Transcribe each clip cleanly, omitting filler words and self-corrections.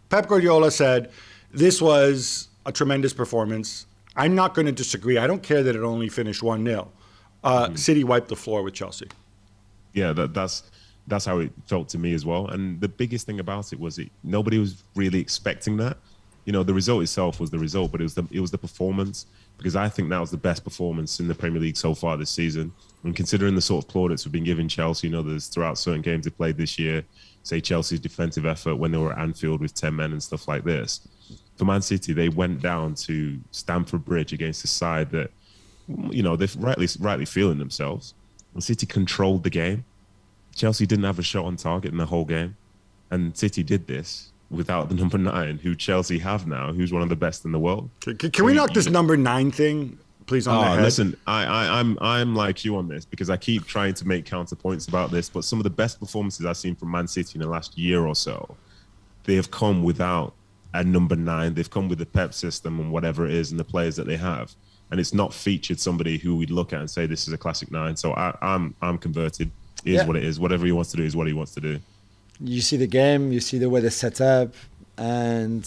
Pep Guardiola said, this was a tremendous performance. I'm not going to disagree. I don't care that it only finished 1-0. City wiped the floor with Chelsea. Yeah, that's how it felt to me as well. And the biggest thing about it was nobody was really expecting that. You know, the result itself was the result, but it was the performance, because I think that was the best performance in the Premier League so far this season. And considering the sort of plaudits we've been giving Chelsea, you know, there's throughout certain games they played this year, say Chelsea's defensive effort when they were at Anfield with 10 men and stuff like this. For Man City, they went down to Stamford Bridge against a side that, you know, they're rightly feeling themselves. And City controlled the game. Chelsea didn't have a shot on target in the whole game. And City did this without the number 9, who Chelsea have now, who's one of the best in the world. Can we knock this number 9 thing, please, on the head? Listen, I'm like you on this, because I keep trying to make counterpoints about this, but some of the best performances I've seen from Man City in the last year or so, they have come without a number 9. They've come with the Pep system and whatever it is and the players that they have. And it's not featured somebody who we'd look at and say this is a classic 9. So I'm converted. It is what it is. Whatever he wants to do is what he wants to do. You see the game, you see the way they set up, and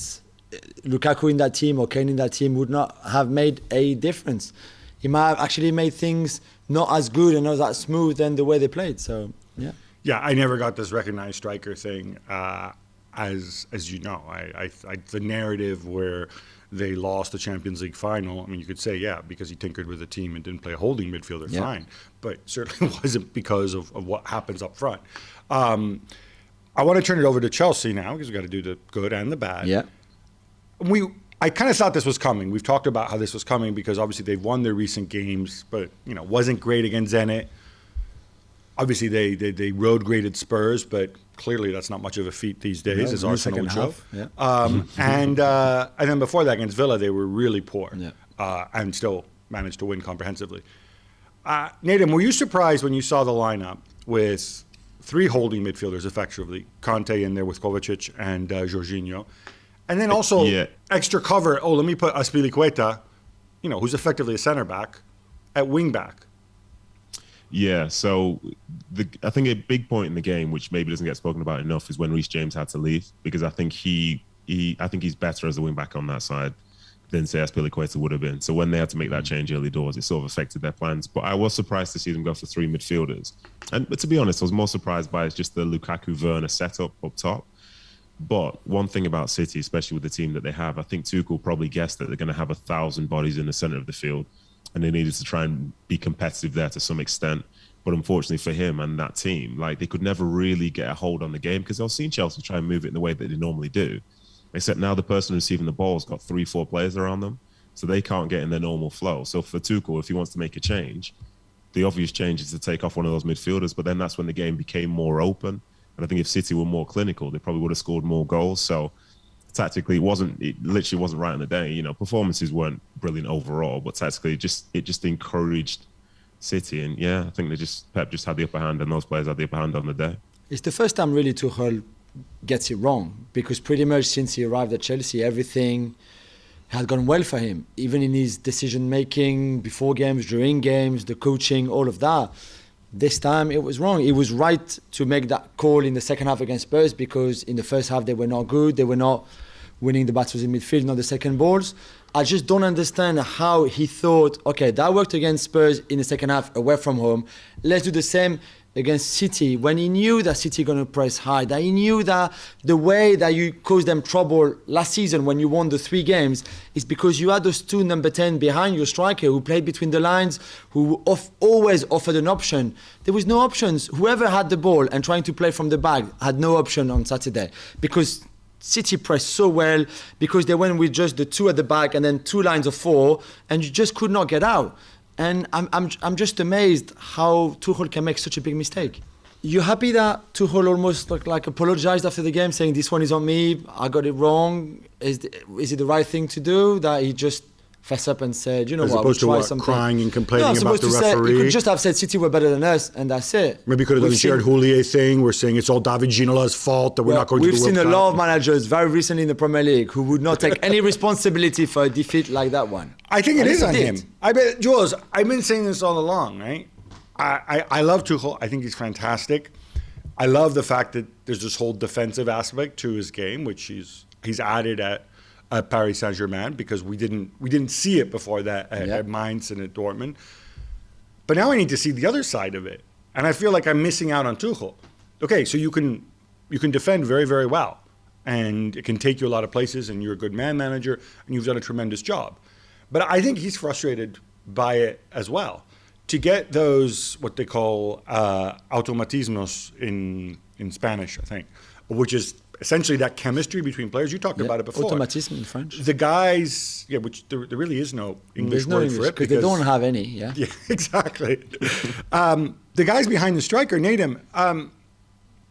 Lukaku in that team or Kane in that team would not have made a difference. He might have actually made things not as good and not as smooth than the way they played. So, yeah. Yeah, I never got this recognized striker thing, as you know. The narrative where they lost the Champions League final, I mean, you could say, yeah, because he tinkered with the team and didn't play a holding midfielder, fine. But certainly wasn't because of what happens up front. I want to turn it over to Chelsea now, because we've got to do the good and the bad. Yeah. I kind of thought this was coming. We've talked about how this was coming because obviously they've won their recent games, but, you know, wasn't great against Zenit. Obviously they road graded Spurs, but clearly that's not much of a feat these days, as Arsenal would show. Yeah. And then before that against Villa, they were really poor, and still managed to win comprehensively. Nedum, were you surprised when you saw the lineup with 3 holding midfielders effectively, Conte in there with Kovacic and Jorginho, and then also extra cover? Oh, let me put Azpilicueta, you know, who's effectively a center back, at wing back. Yeah, so I think a big point in the game, which maybe doesn't get spoken about enough, is when Reece James had to leave, because I think he's better as a wing back on that side than, say, Azpilicueta would have been. So when they had to make that change early doors, it sort of affected their plans. But I was surprised to see them go for 3 midfielders. But to be honest, I was more surprised by just the Lukaku-Werner setup up top. But one thing about City, especially with the team that they have, I think Tuchel probably guessed that they're going to have 1,000 bodies in the centre of the field, and they needed to try and be competitive there to some extent. But unfortunately for him and that team, like, they could never really get a hold on the game, because they've seen Chelsea try and move it in the way that they normally do. Except now the person receiving the ball's got 3-4 players around them, so they can't get in their normal flow. So for Tuchel, if he wants to make a change, the obvious change is to take off one of those midfielders, but then that's when the game became more open. And I think if City were more clinical, they probably would have scored more goals. So tactically, it literally wasn't right on the day. You know, performances weren't brilliant overall, but tactically, it just encouraged City. And yeah, I think Pep just had the upper hand, and those players had the upper hand on the day. It's the first time really Tuchel gets it wrong, because pretty much since he arrived at Chelsea, everything had gone well for him, even in his decision-making, before games, during games, the coaching, all of that. This time it was wrong. It was right to make that call in the second half against Spurs, because in the first half they were not good. They were not winning the battles in midfield, not the second balls. I just don't understand how he thought, okay, that worked against Spurs in the second half away from home. Let's do the same against City, when he knew that City going to press high, that he knew that the way that you caused them trouble last season when you won the 3 games is because you had those 2 number 10 behind your striker who played between the lines, who always offered an option. There was no options. Whoever had the ball and trying to play from the back had no option on Saturday, because City pressed so well, because they went with just the 2 at the back and then 2 lines of 4, and you just could not get out. And I'm just amazed how Tuchel can make such a big mistake. You happy that Tuchel almost like apologized after the game, saying this one is on me, I got it wrong? Is it the right thing to do? That he just fess up and said, you know as what, opposed we'll to try something. Crying and complaining about the referee. He could just have said City were better than us, and that's it. Maybe could have done the shared Julien thing. We're saying it's all David Ginola's fault that we're not going to the World Cup. We've seen a lot of managers very recently in the Premier League who would not take any responsibility for a defeat like that one. I think it is on him. I bet, Jules, I've been saying this all along, right? I love Tuchel. I think he's fantastic. I love the fact that there's this whole defensive aspect to his game, which he's he's added at Paris Saint-Germain, because we didn't see it before that at Mainz and at Dortmund. But now I need to see the other side of it, and I feel like I'm missing out on Tuchel. Okay, so you can defend very, very well, and it can take you a lot of places, and you're a good man manager, and you've done a tremendous job. But I think he's frustrated by it as well. To get those, what they call automatismos in Spanish, I think, which is essentially that chemistry between players. You talked about it before. Automatism in French. The guys, which there really is no English word for it. Because they don't have any, Yeah, exactly. The guys behind the striker, Nedum,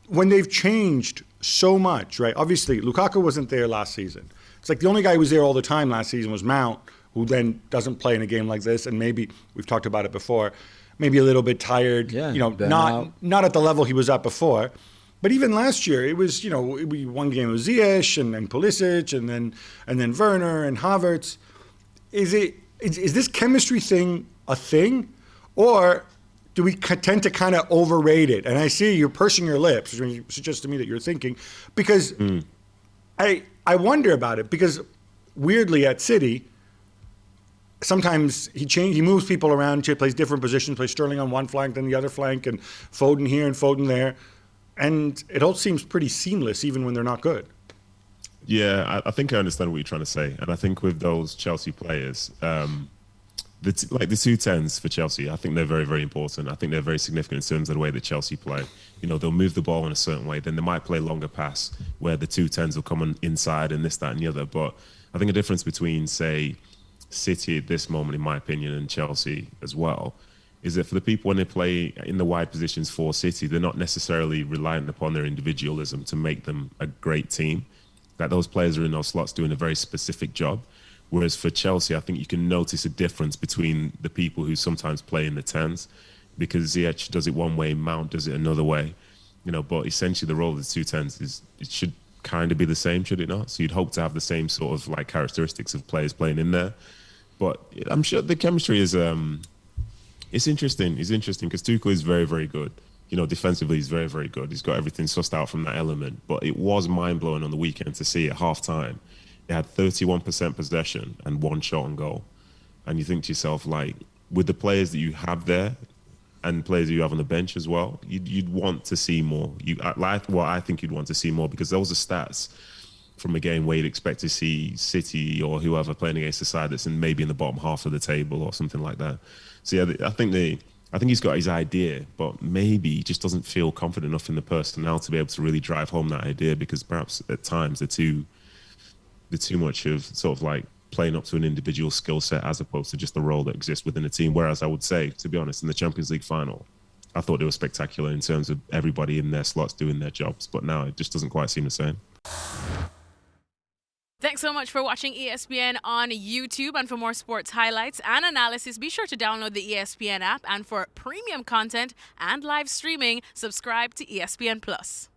when they've changed so much, right? Obviously, Lukaku wasn't there last season. It's like the only guy who was there all the time last season was Mount, who then doesn't play in a game like this, and maybe, we've talked about it before, maybe a little bit tired, not at the level he was at before. But even last year, it was, one game was Ziyech and Pulisic and then Werner and Havertz. Is this chemistry thing a thing, or do we tend to kind of overrate it? And I see you're pursing your lips when you suggest to me that you're thinking, because I wonder about it, because weirdly at City, sometimes he moves people around, he plays different positions, plays Sterling on one flank, then the other flank, and Foden here and Foden there. And it all seems pretty seamless, even when they're not good. Yeah, I think I understand what you're trying to say. And I think with those Chelsea players, the two tens for Chelsea, I think they're very, very important. I think they're very significant in terms of the way that Chelsea play. They'll move the ball in a certain way, then they might play longer pass, where the two tens will come on inside and this, that, and the other. But I think a difference between, say, City at this moment, in my opinion, and Chelsea as well, is that for the people when they play in the wide positions for City, they're not necessarily reliant upon their individualism to make them a great team. That those players are in those slots doing a very specific job. Whereas for Chelsea, I think you can notice a difference between the people who sometimes play in the tens, because Ziyech does it one way, Mount does it another way. But essentially the role of the two tens is, it should kind of be the same, should it not? So you'd hope to have the same sort of like characteristics of players playing in there. But I'm sure the chemistry is it's interesting. It's interesting because Tuchel is very, very good. Defensively, he's very, very good. He's got everything sussed out from that element. But it was mind-blowing on the weekend to see at half-time, they had 31% possession and one shot on goal. And you think to yourself, like, with the players that you have there and players that you have on the bench as well, you'd want to see more. I think you'd want to see more, because those are stats from a game where you'd expect to see City or whoever playing against a side that's maybe in the bottom half of the table or something like that. So yeah, I think he's got his idea, but maybe he just doesn't feel confident enough in the personnel to be able to really drive home that idea, because perhaps at times they're too much of sort of like playing up to an individual skill set as opposed to just the role that exists within a team. Whereas I would say, to be honest, in the Champions League final, I thought they were spectacular in terms of everybody in their slots doing their jobs, but now it just doesn't quite seem the same. Thanks so much for watching ESPN on YouTube. And for more sports highlights and analysis, be sure to download the ESPN app. And for premium content and live streaming, subscribe to ESPN Plus.